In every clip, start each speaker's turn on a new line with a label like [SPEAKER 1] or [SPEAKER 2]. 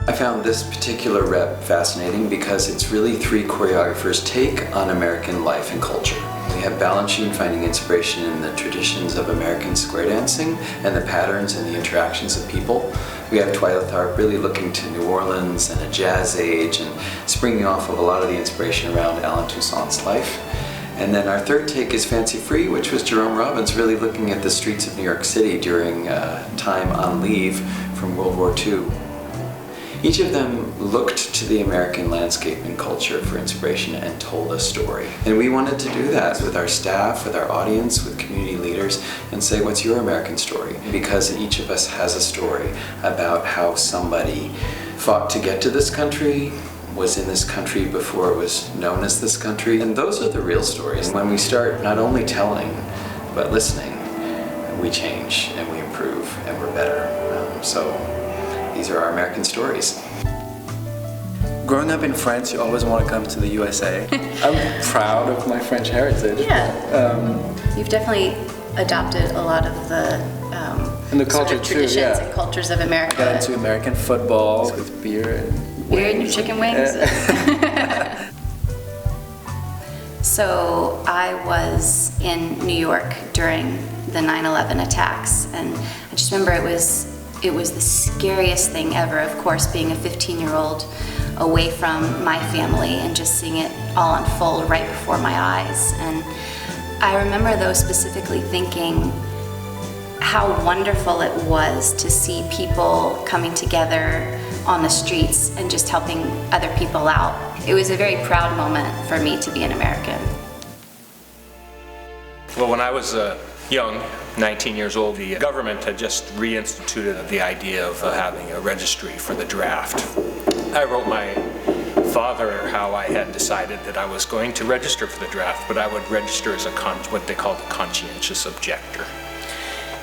[SPEAKER 1] I found this particular rep fascinating because it's really 3 choreographers' take on American life and culture. We have Balanchine finding inspiration in the traditions of American square dancing and the patterns and the interactions of people. We have Twyla Tharp really looking to New Orleans and a jazz age and springing off of a lot of the inspiration around Allen Toussaint's life. And then our third take is Fancy Free, which was Jerome Robbins really looking at the streets of New York City during time on leave from World War II. Each of them looked to the American landscape and culture for inspiration and told a story. And we wanted to do that with our staff, with our audience, with community leaders, and say, what's your American story? Because each of us has a story about how somebody fought to get to this country, was in this country before it was known as this country. And those are the real stories. When we start not only telling, but listening, we change and we improve and we're better. These are our American stories.
[SPEAKER 2] Growing up in France, you always want to come to the USA. I'm proud of my French heritage.
[SPEAKER 3] Yeah. You've definitely adopted a lot of the
[SPEAKER 2] and the culture
[SPEAKER 3] sort of traditions
[SPEAKER 2] too, yeah.
[SPEAKER 3] and cultures of America.
[SPEAKER 2] I got into American football with beer and
[SPEAKER 3] Beer and your chicken wings. So I was in New York during the 9/11 attacks, and I just remember it was the scariest thing ever, of course, being a 15-year-old away from my family and just seeing it all unfold right before my eyes. And I remember, though, specifically thinking how wonderful it was to see people coming together on the streets and just helping other people out. It was a very proud moment for me to be an American.
[SPEAKER 4] Well, when I was young, 19 years old, the government had just reinstituted the idea of having a registry for the draft. I wrote my father how I had decided that I was going to register for the draft, but I would register as what they called a conscientious objector.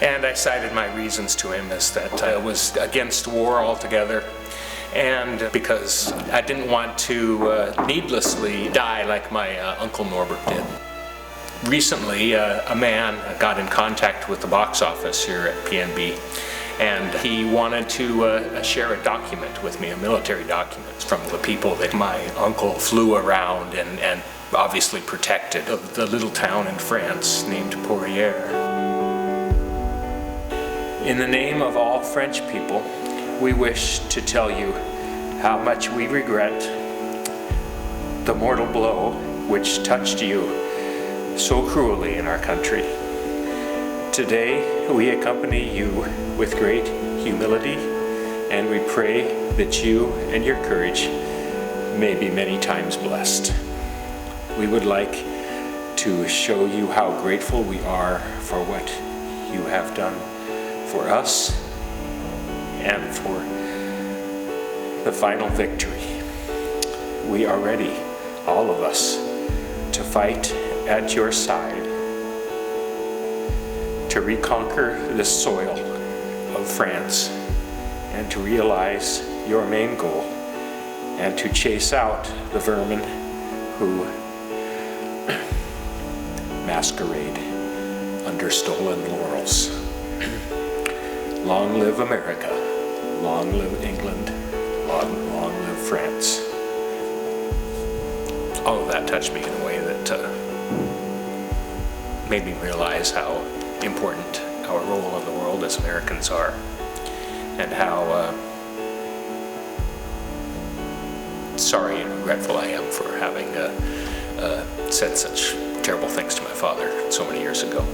[SPEAKER 4] And I cited my reasons to him as that I was against war altogether, and because I didn't want to needlessly die like my Uncle Norbert did. Recently, a man got in contact with the box office here at PNB, and he wanted to share a document with me, a military document from the people that my uncle flew around and obviously protected, of the little town in France named Poirier. In the name of all French people, we wish to tell you how much we regret the mortal blow which touched you so cruelly in our country. Today, we accompany you with great humility, and we pray that you and your courage may be many times blessed. We would like to show you how grateful we are for what you have done for us and for the final victory. We are ready, all of us, to fight at your side to reconquer this soil of France and to realize your main goal and to chase out the vermin who masquerade under stolen laurels. Long live America, long live England, long live France. All of that touched me in a way that made me realize how important our role in the world as Americans are, and how sorry and regretful I am for having said such terrible things to my father so many years ago.